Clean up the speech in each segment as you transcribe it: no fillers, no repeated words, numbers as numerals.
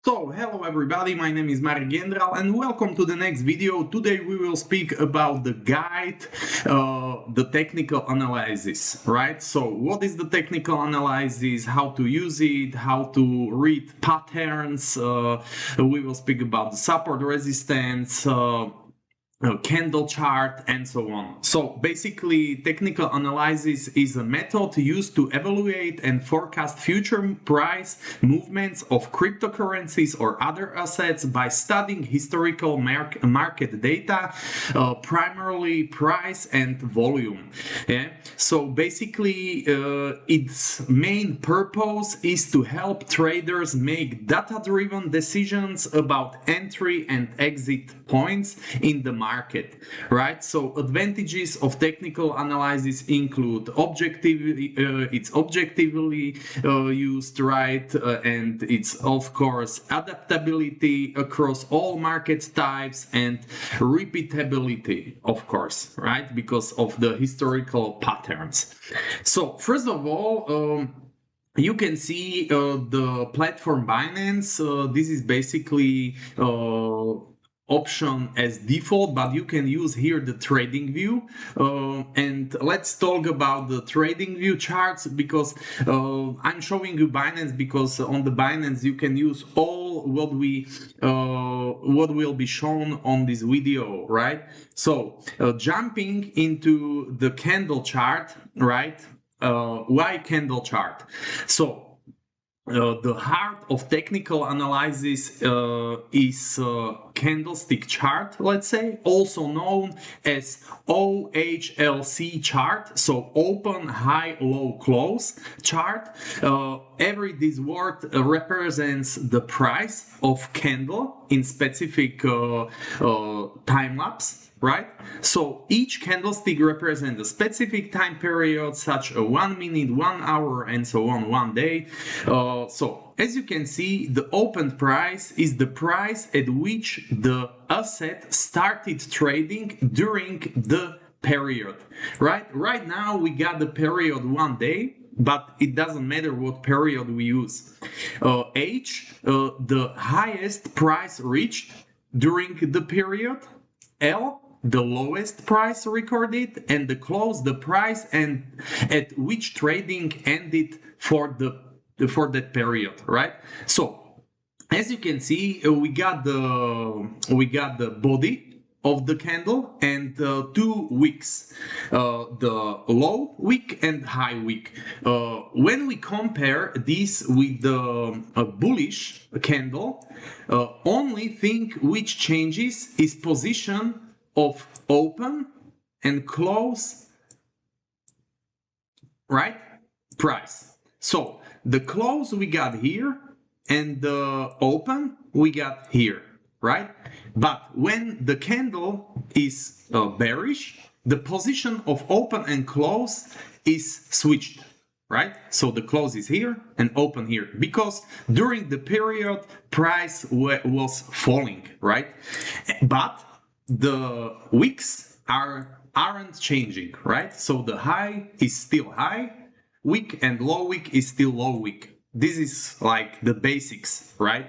So, hello everybody, my name is Marek Gendral and welcome to the next video. Today we will speak about the guide, the technical analysis, right? So, what is the technical analysis, how to use it, how to read patterns, we will speak about the support resistance, candle chart and so on. So basically technical analysis is a method used to evaluate and forecast future price movements of cryptocurrencies or other assets by studying historical market data, primarily price and volume. Yeah? So basically its main purpose is to help traders make data-driven decisions about entry and exit points in the market, right? So advantages of technical analysis include it's objectively used, right? And it's of course adaptability across all market types and repeatability, of course, right? Because of the historical patterns. So first of all, you can see the platform Binance. This is basically option as default, but you can use here the trading view, and let's talk about the trading view charts, because I'm showing you Binance because on the Binance you can use all what will be shown on this video, right? So jumping into the candle chart, right? Why candle chart? So the heart of technical analysis is candlestick chart, let's say, also known as OHLC chart, so open, high, low, close chart. This word represents the price of candle in specific time lapse. Right? So each candlestick represents a specific time period, such as 1 minute, 1 hour, and so on, 1 day. So as you can see, the open price is the price at which the asset started trading during the period. Right now we got the period 1 day, but it doesn't matter what period we use. The highest price reached during the period. L, the lowest price recorded, and the close, the price and at which trading ended for that period, right? So as you can see, we got the body of the candle and 2 wicks, the low wick and high wick. When we compare this with the bullish candle, only thing which changes is position of open and close, right? Price. So the close we got here and the open we got here, right? But when the candle is bearish, the position of open and close is switched, right? So the close is here and open here, because during the period price was falling, right? But the wicks aren't changing, right? So the high is still high wick and low wick is still low wick. This is like the basics, right?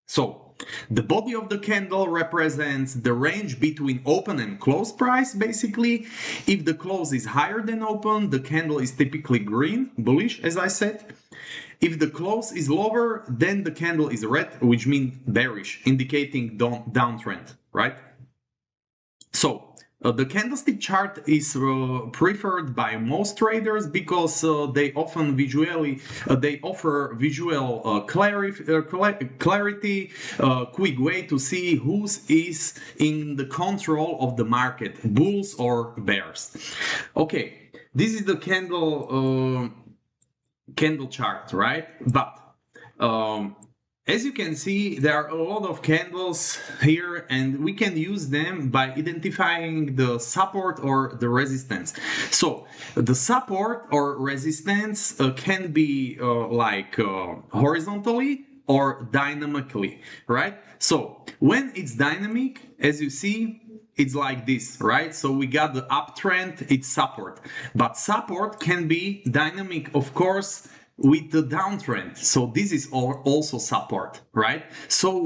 So the body of the candle represents the range between open and close price, basically. If the close is higher than open, the candle is typically green, bullish, as I said. If the close is lower, then the candle is red, which means bearish, indicating downtrend, right? So the candlestick chart is preferred by most traders because they often offer visual clarity, quick way to see who is in the control of the market, bulls or bears. Okay, this is the candle chart, right? But as you can see, there are a lot of candles here, and we can use them by identifying the support or the resistance. So the support or resistance can be horizontally or dynamically, right? So when it's dynamic, as you see, it's like this, right? So we got the uptrend, it's support. But support can be dynamic, of course, with the downtrend. So this is also support, right? So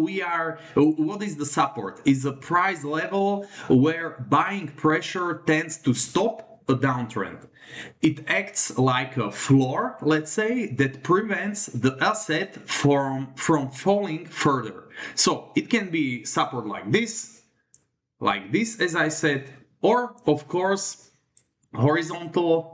what is the support? Is a price level where buying pressure tends to stop a downtrend. It acts like a floor, let's say, that prevents the asset from falling further. So it can be support like this, as I said, or of course horizontal.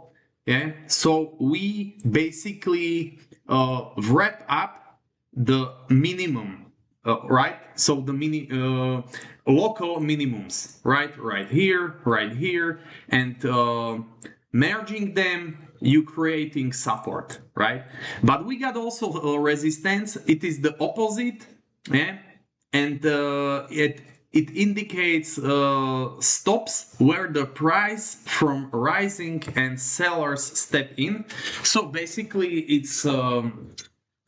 Yeah, so we basically wrap up the minimum, right? So the local minimums, right here, and merging them, you creating support, right? But we got also resistance. It is the opposite, yeah, and it indicates stops where the price from rising and sellers step in. So basically it's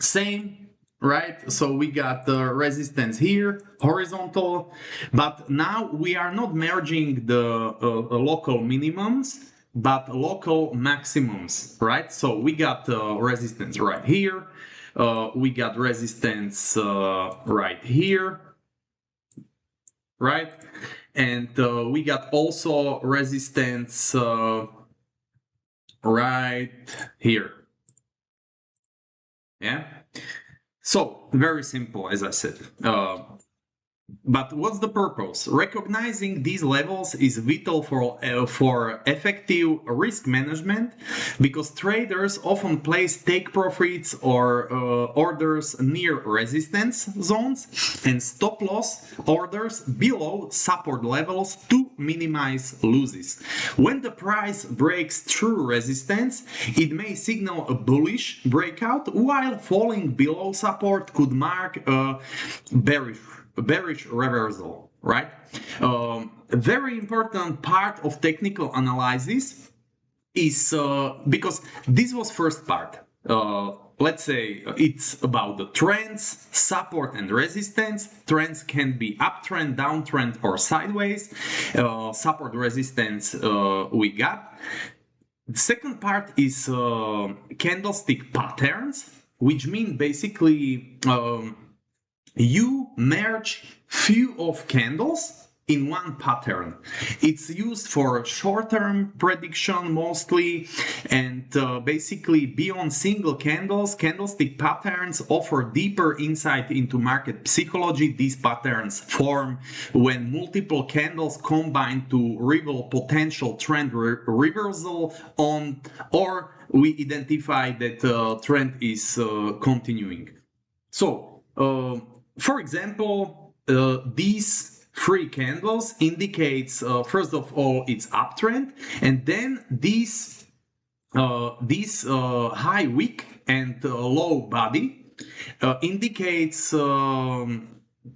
same, right? So we got the resistance here, horizontal, but now we are not merging the local minimums, but local maximums, right? So we got resistance right here, we got resistance right here, right? And we got also resistance right here. Yeah. So very simple, as I said. But what's the purpose? Recognizing these levels is vital for effective risk management, because traders often place take profits or orders near resistance zones and stop loss orders below support levels to minimize losses. When the price breaks through resistance, it may signal a bullish breakout, while falling below support could mark a bearish reversal, right? A very important part of technical analysis is because this was first part. Let's say it's about the trends, support and resistance. Trends can be uptrend, downtrend, or sideways. Support, resistance we got. The second part is candlestick patterns, which mean basically you merge few of candles in one pattern. It's used for short-term prediction mostly, and basically beyond single candles, candlestick patterns offer deeper insight into market psychology. These patterns form when multiple candles combine to reveal potential trend reversal or we identify that trend is continuing. So for example, these three candles indicates first of all it's uptrend, and then these high wick and low body indicates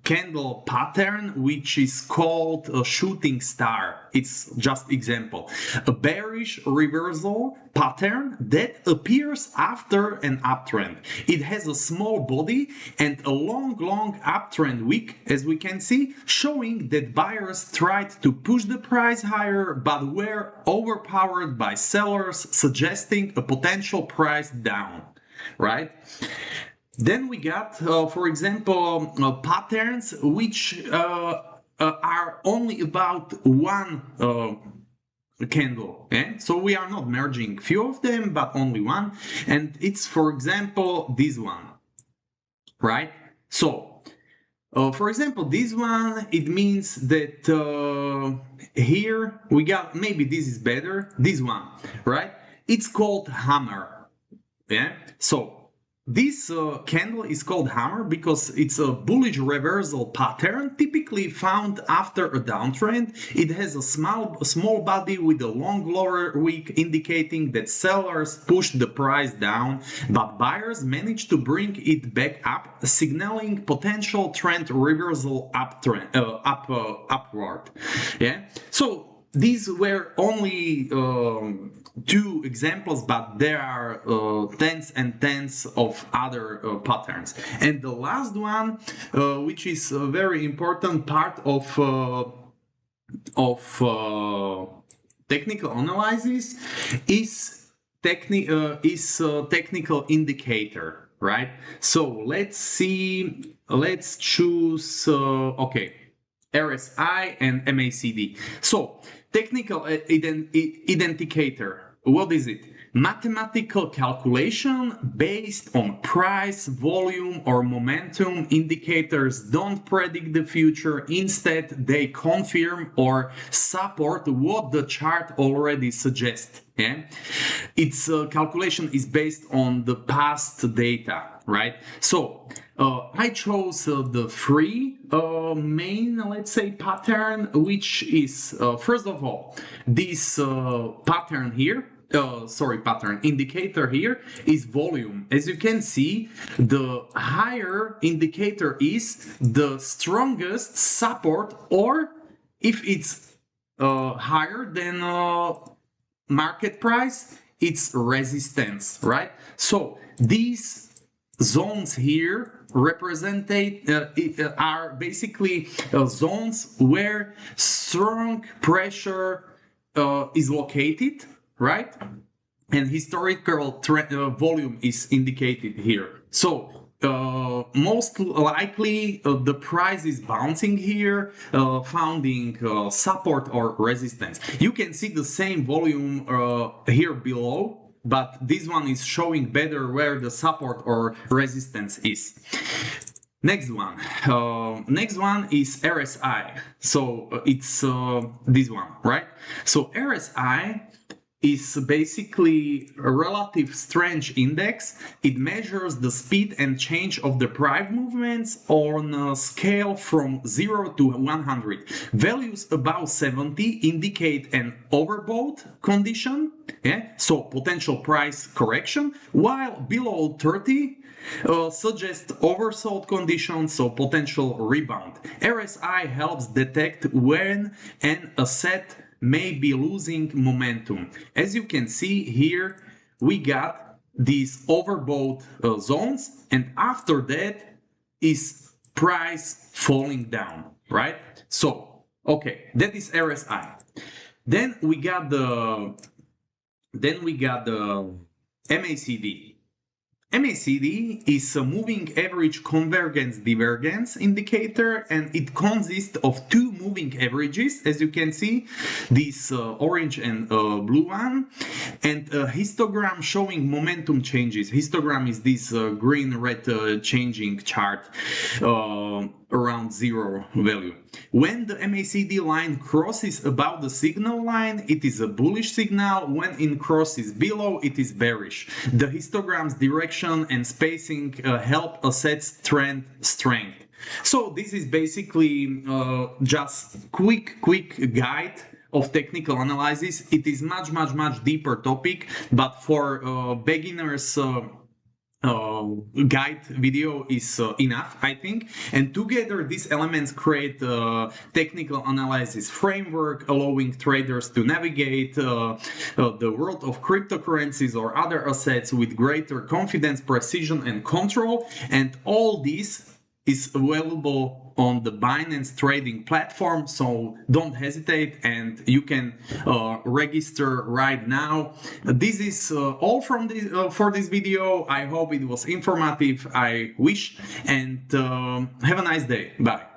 candle pattern which is called a shooting star. It's just example, a bearish reversal pattern that appears after an uptrend. It has a small body and a long uptrend wick, as we can see, showing that buyers tried to push the price higher but were overpowered by sellers, suggesting a potential price down, right? Then we got, for example, patterns which are only about one candle. Okay? So we are not merging few of them, but only one. And it's, for example, this one, right? So, for example, this one, it means that here we got, maybe this is better, this one, right? It's called hammer. Yeah. So this candle is called hammer because it's a bullish reversal pattern typically found after a downtrend. It has a small body with a long lower wick, indicating that sellers pushed the price down, but buyers managed to bring it back up, signaling potential trend reversal upward. Yeah. So these were only two examples, but there are tens and tens of other patterns. And the last one, which is a very important part of technical analysis, is technical indicator, right? So let's see, let's choose, okay, RSI and MACD. So technical identicator, what is it? Mathematical calculation based on price, volume, or momentum. Indicators don't predict the future. Instead, they confirm or support what the chart already suggests. Yeah? Its calculation is based on the past data, right? So I chose the free main, let's say, pattern, which is, first of all, this pattern here, pattern indicator here is volume. As you can see, the higher indicator is the strongest support, or if it's higher than market price, it's resistance, right? So these zones here are basically zones where strong pressure is located, right? And historical volume is indicated here. So most likely the price is bouncing here, finding support or resistance. You can see the same volume here below, but this one is showing better where the support or resistance is. Next one is RSI. So it's this one, right? So RSI is basically a relative strength index. It measures the speed and change of the price movements on a scale from 0 to 100. Values above 70 indicate an overbought condition, yeah? So potential price correction, while below 30 suggest oversold conditions, so potential rebound. RSI helps detect when an asset may be losing momentum. As you can see here, we got these overbought zones, and after that is price falling down, right? So, okay, that is RSI. Then we got the MACD. MACD is a moving average convergence divergence indicator, and it consists of two moving averages, as you can see, this orange and blue one, and a histogram showing momentum changes. Histogram is this green-red changing chart around zero value. When the MACD line crosses above the signal line, it is a bullish signal. When it crosses below, it is bearish. The histogram's direction and spacing help assess trend strength. So this is basically just quick guide of technical analysis. It is much deeper topic, but for beginners, guide video is enough, I think. And together these elements create a technical analysis framework, allowing traders to navigate the world of cryptocurrencies or other assets with greater confidence, precision, and control. And all this is available on the Binance trading platform, so don't hesitate, and you can register right now. This is all from this for this video. I hope it was informative, I wish, and have a nice day. Bye.